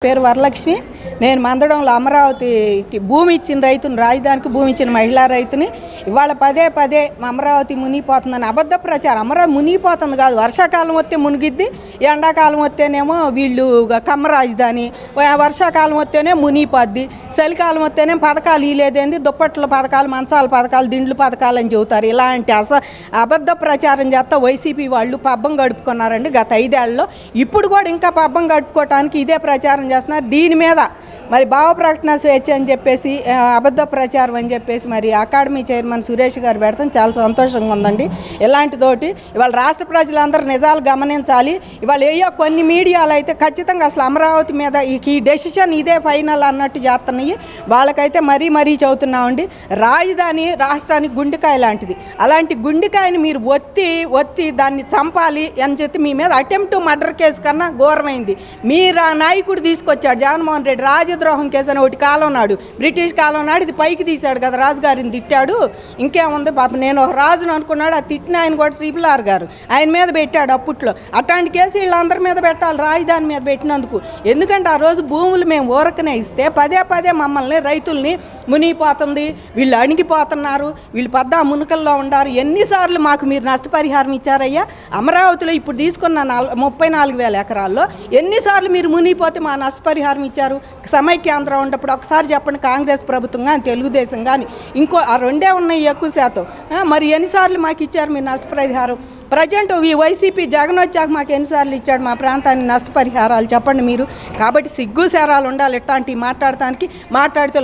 పేరు వరలక్ష్మి. నేను మందడంలో అమరావతికి భూమి ఇచ్చిన రైతుని, రాజధానికి భూమి ఇచ్చిన మహిళా రైతుని. ఇవాళ పదే పదే అమరావతి మునిగిపోతుందని అబద్ధ ప్రచారం. అమరావతి మునిగిపోతుంది కాదు, వర్షాకాలం వస్తే మునిగిద్ది, ఎండాకాలం వస్తేనేమో వీళ్ళు కమ్మ రాజధాని, వర్షాకాలం వస్తేనే మునిగిపోద్ది, చలికాలం వస్తేనే పథకాలు ఇలేదేంది, దుప్పట్ల పథకాలు, మంచాల పథకాలు, దిండ్లు పథకాలు అని చెబుతారు. ఇలాంటి అబద్ధ ప్రచారం చేస్తా వైసీపీ వాళ్ళు పబ్బం గడుపుకున్నారండి గత 5 ఏళ్లలో. ఇప్పుడు కూడా ఇంకా పబ్బం గడుపుకోవటానికి ఇదే ప్రచారం చేస్తున్నారు. దీని మీద మరి భావ ప్రకటన స్వేచ్ఛ అని చెప్పేసి, అబద్ధ ప్రచారం అని చెప్పేసి మరి అకాడమీ చైర్మన్ సురేష్ గారు పెడతాం చాలా సంతోషంగా ఉందండి. ఇలాంటితోటి ఇవాళ రాష్ట్ర ప్రజలందరూ నిజాలు గమనించాలి. ఇవాళ కొన్ని మీడియాలు అయితే ఖచ్చితంగా అసలు అమరావతి మీద ఈ డెసిషన్ ఇదే ఫైనల్ అన్నట్టు చేస్తున్నాయి. వాళ్ళకైతే మరీ చదువుతున్నామండి. రాజధాని రాష్ట్రానికి గుండెకాయ లాంటిది. అలాంటి గుండెకాయని మీరు ఒత్తి దాన్ని చంపాలి అని చెప్పి మీ మీద అటెంప్ట్ మర్డర్ కేసు కన్నా ఘోరమైంది. మీరు నాయకుడు తీసుకొచ్చాడు జగన్మోహన్ రెడ్డి, రాజద్రోహం కేసు అని ఒకటి కాలం నాడు, బ్రిటిష్ కాలం నాడు ఇది పైకి తీశాడు కదా, రాజుగారిని తిట్టాడు. ఇంకేముంది పాప, నేను ఒక రాజును అనుకున్నాడు, ఆ తిట్టిన ఆయన కూడా RRR గారు ఆయన మీద పెట్టాడు అప్పట్లో. అట్లాంటి కేసు వీళ్ళందరి మీద పెట్టాలి, రాజధాని మీద పెట్టినందుకు. ఎందుకంటే ఆ రోజు భూములు మేము ఊరకనే ఇస్తే పదే మమ్మల్ని రైతుల్ని మునిగిపోతుంది, వీళ్ళు అణిగిపోతున్నారు, వీళ్ళు మునకల్లో ఉండారు. ఎన్నిసార్లు మాకు మీరు నష్టపరిహారం ఇచ్చారయ్యా? అమరావతిలో ఇప్పుడు తీసుకున్న 34,000 ఎకరాల్లో ఎన్నిసార్లు మీరు మునిగిపోతే మా నష్టపరిహారం ఇచ్చారు? సమైక్యాంధ్ర ఉన్నప్పుడు ఒకసారి చెప్పండి. కాంగ్రెస్ ప్రభుత్వం కానీ తెలుగుదేశం కానీ ఇంకో ఆ రెండే ఉన్నాయి ఎక్కువ శాతం. మరి ఎన్నిసార్లు మాకు ఇచ్చారు మీరు నష్టపరిహారం? ప్రజెంట్ ఈ వైసీపీ జగన్ వచ్చాక మాకు ఎన్నిసార్లు ఇచ్చాడు మా ప్రాంతాన్ని నష్టపరిహారాలు చెప్పండి మీరు. కాబట్టి సిగ్గు సేరాలు ఉండాలి ఇట్లాంటివి మాట్లాడటానికి. మాట్లాడితే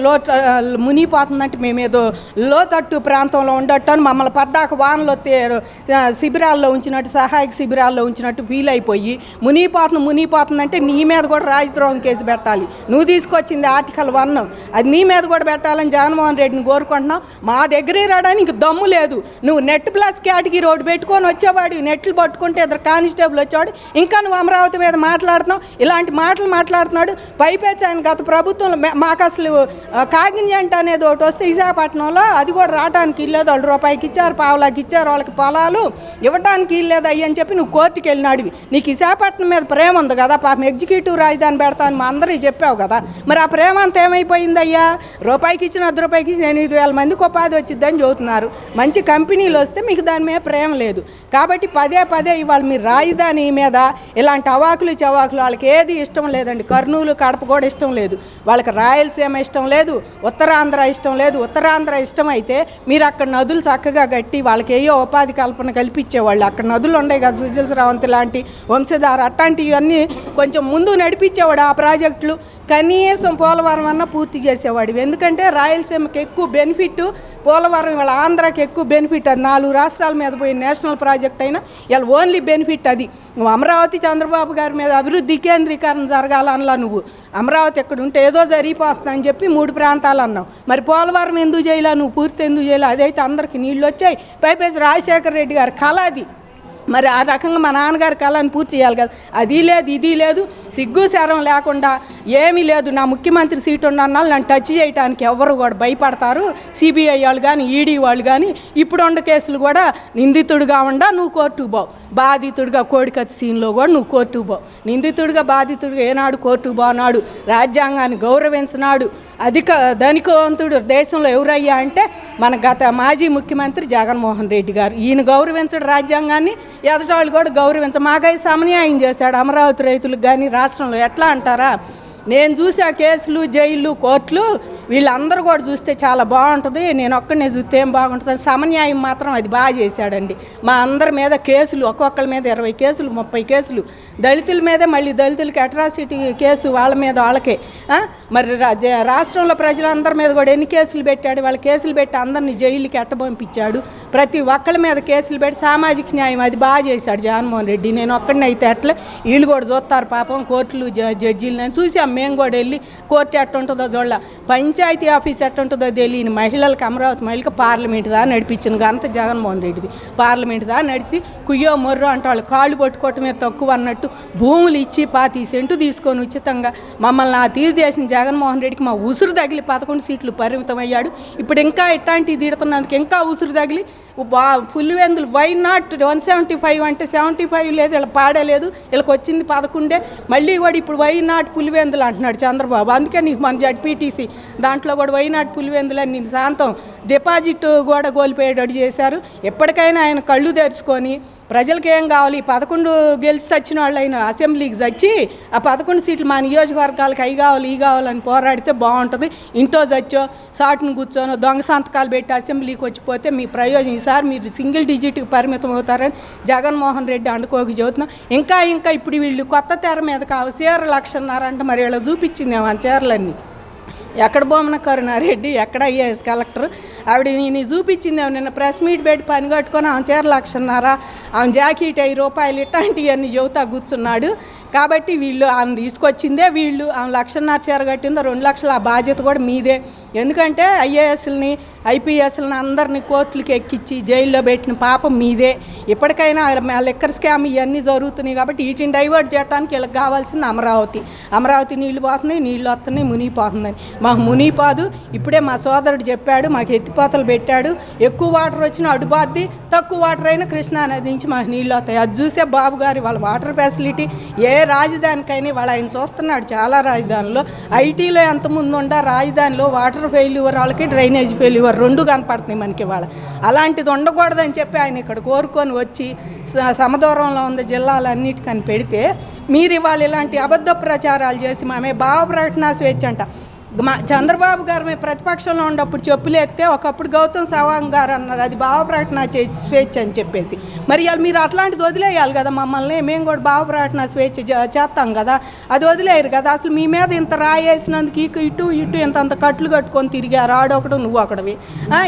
మునిగిపోతుందంటే మేమేదో లోతట్టు ప్రాంతంలో ఉండట్టు అని మమ్మల్ని పద్దాక వానలో శిబిరాల్లో ఉంచినట్టు, సహాయక శిబిరాల్లో ఉంచినట్టు ఫీల్ అయిపోయి మునిగిపోతుందంటే నీ మీద కూడా రాజద్రోహం కేసు పెట్టాలి. నువ్వు తీసుకొచ్చింది ఆర్టికల్ 1, అది నీ మీద కూడా పెట్టాలని జగన్మోహన్ రెడ్డిని కోరుకుంటున్నావు. మా దగ్గరే రావడానికి దమ్ము లేదు. నువ్వు నెట్ ప్లస్ కేటగిరీ రోడ్డు పెట్టుకొని వచ్చావాడు, నెట్లు పట్టుకుంటే ఇద్దరు కానిస్టేబుల్ వచ్చాడు, ఇంకా నువ్వు అమరావతి మీద మాట్లాడుతున్నావు. ఇలాంటి మాటలు మాట్లాడుతున్నాడు. పైపెచ్చాను గత ప్రభుత్వంలో మాకు అసలు కాగినియంట్ అనేది ఒకటి వస్తే విశాఖపట్నంలో అది కూడా రావడానికి ఇల్లేదు. వాళ్ళు రూపాయికి ఇచ్చారు, పావులాకి ఇచ్చారు, వాళ్ళకి పొలాలు ఇవ్వడానికి ఇల్లేదు అయ్యి అని చెప్పి నువ్వు కోర్టుకి వెళ్ళినాడివి. నీకు విశాఖపట్నం మీద ప్రేమ ఉంది కదా, పాపం ఎగ్జిక్యూటివ్ రాజధాని పెడతాను మా అందరికీ చెప్పావు కదా, మరి ఆ ప్రేమ అంతా ఏమైపోయిందయ్యా? రూపాయికి ఇచ్చిన 10 రూపాయికి 8,000 మందికి ఉపాధి వచ్చిద్దని చెబుతున్నారు. మంచి కంపెనీలు వస్తే మీకు దాని మీద ప్రేమ లేదు. కాబట్టి పదే ఇవాళ మీరు రాజధాని మీద ఇలాంటి అవాకులు చవాకులు వాళ్ళకి ఏది ఇష్టం లేదండి. కర్నూలు, కడప కూడా ఇష్టం లేదు వాళ్ళకి. రాయలసీమ ఇష్టం లేదు, ఉత్తరాంధ్ర ఇష్టం లేదు. ఉత్తరాంధ్ర ఇష్టం అయితే మీరు అక్కడ నదులు చక్కగా కట్టి వాళ్ళకి ఉపాధి కల్పన కల్పించేవాళ్ళు. అక్కడ నదులు ఉన్నాయి కదా, సుజల స్రవంతి లాంటి, వంశధార అట్లాంటివన్నీ కొంచెం ముందు నడిపించేవాడు. ఆ ప్రాజెక్టులు కనీసం పోలవరం అన్నా పూర్తి చేసేవాడు. ఎందుకంటే రాయలసీమకి ఎక్కువ బెనిఫిట్ పోలవరం, ఇవాళ ఆంధ్రాకి ఎక్కువ బెనిఫిట్. అది 4 రాష్ట్రాల మీద పోయి నేషనల్ ప్రాజెక్ట్ అయినా ఇలా ఓన్లీ బెనిఫిట్ అది. నువ్వు అమరావతి చంద్రబాబు గారి మీద అభివృద్ధి కేంద్రీకరణ జరగాలనలా. నువ్వు అమరావతి ఎక్కడ ఉంటే ఏదో జరిగిపోతుందని చెప్పి 3 ప్రాంతాలు అన్నావు. మరి పోలవరం ఎందుకు చేయలే? నువ్వు పూర్తి ఎందుకు చేయలే? అదైతే అందరికి నీళ్ళు వచ్చాయి. పైపేసి రాజశేఖర రెడ్డి గారి కళ అది. మరి ఆ రకంగా మా నాన్నగారి కళని పూర్తి చేయాలి కదా. అది లేదు, ఇది లేదు, సిగ్గు శరం లేకుండా ఏమీ లేదు. నా ముఖ్యమంత్రి సీటు ఉన్న నన్ను టచ్ చేయడానికి ఎవరు కూడా భయపడతారు. సిబిఐ వాళ్ళు కానీ, ఈడీ వాళ్ళు కానీ. ఇప్పుడు ఉన్న కేసులు కూడా నిందితుడిగా ఉండా నువ్వు కోర్టుకు పోవు, బాధితుడిగా కోడికత్తి సీన్లో కూడా నువ్వు కోర్టుకు పోవు. నిందితుడిగా బాధితుడిగా ఏనాడు కోర్టుకు పోనాడు? రాజ్యాంగాన్ని గౌరవించినాడు. ధనికవంతుడు దేశంలో ఎవరయ్యా అంటే మన గత మాజీ ముఖ్యమంత్రి జగన్మోహన్ రెడ్డి గారు. ఈయన గౌరవించడు రాజ్యాంగాన్ని, ఎదటాళ్ళు కూడా మాకై సమన్యాయం చేశాడు అమరావతి రైతులకు కానీ రాష్ట్రంలో. ఎట్లా అంటారా? నేను చూసి ఆ కేసులు, జైళ్ళు, కోర్టులు వీళ్ళందరూ కూడా చూస్తే చాలా బాగుంటుంది, నేను ఒక్కడనే చూస్తే ఏం బాగుంటుంది. సమన్యాయం మాత్రం అది బాగా చేశాడండి. మా అందరి మీద కేసులు, ఒక్కొక్కరి మీద 20 కేసులు, 30 కేసులు. దళితుల మీదే మళ్ళీ దళితులకి అట్రాసిటీ కేసు వాళ్ళ మీద వాళ్ళకే. మరి రాష్ట్రంలో ప్రజలందరి మీద కూడా ఎన్ని కేసులు పెట్టాడు? వాళ్ళ కేసులు పెట్టి అందరినీ జైలుకి పంపించాడు. ప్రతి ఒక్కళ్ళ మీద కేసులు పెట్టి సామాజిక న్యాయం అది బాగా చేశాడు జగన్మోహన్ రెడ్డి. నేను ఒక్కడిని అయితే అట్లే వీళ్ళు కూడా చూస్తారు పాపం కోర్టులు, జడ్జీలు. నేను చూసాం, మేము కూడా వెళ్ళి కోర్టు ఎట్టుంటుందో చూడాల, పంచాయతీ ఆఫీస్ ఎట్టుంటుందో తెలియని మహిళలకు, అమరావతి మహిళలకు పార్లమెంట్ దా నడిపించిన ఘనత జగన్మోహన్ రెడ్డిది. పార్లమెంట్ దా నడిచి కుయ్యో మొర్రో అంటే వాళ్ళు కాళ్ళు పట్టుకోవటమే తక్కువ అన్నట్టు భూములు ఇచ్చి 25 సెంటు తీసుకొని ఉచితంగా మమ్మల్ని ఆ తీరు చేసిన జగన్మోహన్ రెడ్డికి మా ఉసురు తగిలి 11 సీట్లు పరిమితం అయ్యాడు. ఇప్పుడు ఇంకా ఇట్లాంటివి తిడుతున్నందుకు ఇంకా ఉసురు తగిలి పులివెందులు వై నాట్ 175 అంటే 75 లేదు, వీళ్ళ పాడలేదు, వీళ్ళకి వచ్చింది 11. మళ్ళీ కూడా ఇప్పుడు వై నాట్ పులివెందులు అంటున్నాడు చంద్రబాబు. అందుకే నీకు మన జడ్పీటీసీ దాంట్లో కూడా వైనాడు పులివెందులని నేను శాంతం డిపాజిట్ కూడా కోల్పోయేటట్టు చేశారు. ఎప్పటికైనా ఆయన కళ్ళు తెరుచుకొని ప్రజలకి ఏం కావాలి, 11 గెలిచి చచ్చిన వాళ్ళు అయిన అసెంబ్లీకి చచ్చి ఆ 11 సీట్లు మా నియోజకవర్గాలకు అవి కావాలి ఈ కావాలని పోరాడితే బాగుంటుంది. ఇంట్లో చచ్చో సాటును కూర్చొనో దొంగ సంతకాలు పెట్టి అసెంబ్లీకి వచ్చిపోతే మీ ప్రయోజనం. ఈసారి మీరు సింగిల్ డిజిట్కి పరిమితం అవుతారని జగన్మోహన్ రెడ్డి అండుకోకి చెబుతున్నాం. ఇంకా ఇప్పుడు వీళ్ళు కొత్త తెర మీద చీరలు 1,50,000 అంటే మరి ఇలా చూపించిందేమో ఆ చీరలన్నీ. ఎక్కడ బొమ్మన కరుణారెడ్డి, ఎక్కడ ఐఏఎస్ కలెక్టర్, ఆవిడ నేను చూపించిందేమో నిన్న ప్రెస్ మీట్ పెట్టి పని కట్టుకొని ఆమె చీర 1,50,000, ఆమె జాకెట్ ₹5 ఇట్లాంటివన్నీ చెబుతా కూర్చున్నాడు. కాబట్టి వీళ్ళు ఆమె తీసుకొచ్చిందే వీళ్ళు. ఆమె 1,50,000 చీర కట్టిందో 2 లక్షలు, ఆ బాధ్యత కూడా మీదే. ఎందుకంటే ఐఏఎస్లని ఐపీఎస్లని అందరినీ కోర్టులకి ఎక్కించి జైల్లో పెట్టిన పాపం మీదే. ఇప్పటికైనా లిక్కర్ స్కామ్ ఇవన్నీ జరుగుతున్నాయి కాబట్టి వీటిని డైవర్ట్ చేయడానికి వీళ్ళకి కావాల్సింది అమరావతి నీళ్లు పోతున్నాయి, నీళ్ళు వస్తున్నాయి, మునిగిపోతుందని. మాకు మునిగిపోదు. ఇప్పుడే మా సోదరుడు చెప్పాడు, మాకు ఎత్తిపోతలు పెట్టాడు. ఎక్కువ వాటర్ వచ్చినా అడుబాద్ది, తక్కువ వాటర్ అయినా కృష్ణానది నుంచి మాకు నీళ్ళు వస్తాయి. అది చూసే బాబు గారి వాళ్ళ వాటర్ ఫెసిలిటీ ఏ రాజధానికైనా వాళ్ళు ఆయన చూస్తున్నాడు. చాలా రాజధానిలో ఐటీలో ఎంతమంది ఉండా రాజధానిలో వాటర్ ఫెయిల్యూర్ వాళ్ళకి డ్రైనేజ్ ఫెయిల్యూర్ 2 కనపడుతున్నాయి మనకి. వాళ్ళ అలాంటిది ఉండకూడదని చెప్పి ఆయన ఇక్కడ కోరుకొని వచ్చి సమదూరంలో ఉన్న జిల్లాలన్నిటికని పెడితే మీరు ఇవాళ ఇలాంటి అబద్ధ ప్రచారాలు చేసి మామే భావ ప్రకటన స్వేచ్ఛ అంట. మా చంద్రబాబు గారు మేము ప్రతిపక్షంలో ఉన్నప్పుడు చెప్పులేస్తే ఒకప్పుడు గౌతమ్ సవాంగ్ గారు అన్నారు అది భావ ప్రకటన స్వేచ్ఛ అని చెప్పేసి. మరి ఇవాళ మీరు అట్లాంటిది వదిలేయాలి కదా మమ్మల్ని. మేము కూడా భావ ప్రకటన స్వేచ్ఛ చేస్తాం కదా, అది వదిలేయరు కదా. అసలు మీ మీద ఇంత రాయేసినందుకు ఇటు ఇంత కట్లు కట్టుకొని తిరిగారు, ఆడొకడు నువ్వు ఒకటివి.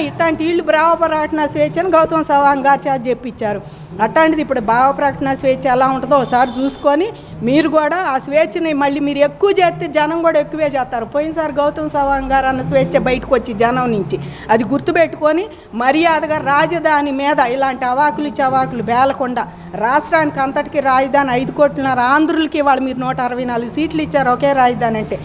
ఇట్లాంటి వీళ్ళు భావ ప్రకటన స్వేచ్ఛ అని గౌతమ్ సవాంగ్ గారు చేత చెప్పించారు. అట్లాంటిది ఇప్పుడు భావ ప్రకటన స్వేచ్ఛ ఎలా ఉంటుందో ఒకసారి చూసుకొని మీరు కూడా ఆ స్వేచ్ఛని మళ్ళీ మీరు ఎక్కువ చేస్తే జనం కూడా ఎక్కువే చేస్తారు. పోయినసారి గౌతమ్ సవాంగ్ గారు అన్న స్వేచ్ఛ బయటకు వచ్చి జనం నుంచి అది గుర్తుపెట్టుకొని మర్యాదగా రాజధాని మీద ఇలాంటి అవాకులు చవాకులు బేలకుండా రాష్ట్రానికి అంతటికి రాజధాని 5 కోట్లున్నర ఆంధ్రులకి వాళ్ళు మీరు 164 సీట్లు ఇచ్చారు ఒకే రాజధాని అంటే.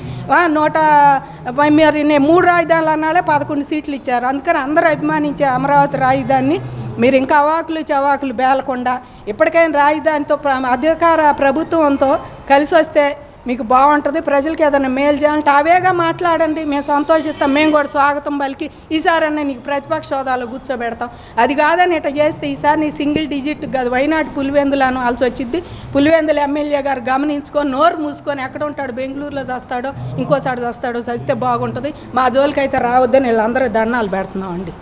మరి 3 రాజధానులు అన్నాడే 11 సీట్లు ఇచ్చారు. అందుకని అందరూ అభిమానించే అమరావతి రాజధానిని మీరు ఇంకా అవాకులు చవాకులు బేలకుండా ఇప్పటికైనా రాజధానితో అధికార ప్రభుత్వంతో కలిసి వస్తే మీకు బాగుంటుంది. ప్రజలకి ఏదైనా మేలు చేయాలంటే అవేగా మాట్లాడండి, మేము సంతోషిస్తాం. మేము కూడా స్వాగతం పలికి ఈసారన్నా నీకు ప్రతిపక్ష హోదాలో కూర్చోబెడతాం. అది కాదని ఇట్లా చేస్తే ఈసారి నీ సింగిల్ డిజిట్ కాదు వైనాడు పులివెందులు అనాల్సి వచ్చింది. పులివెందులు ఎమ్మెల్యే గారు గమనించుకొని నోరు మూసుకొని ఎక్కడ ఉంటాడు, బెంగళూరులో చస్తాడో ఇంకోసారి చస్తాడో చస్తే బాగుంటుంది. మా జోలికైతే రావద్దని వీళ్ళందరూ దండాలు పెడుతున్నాం అండి.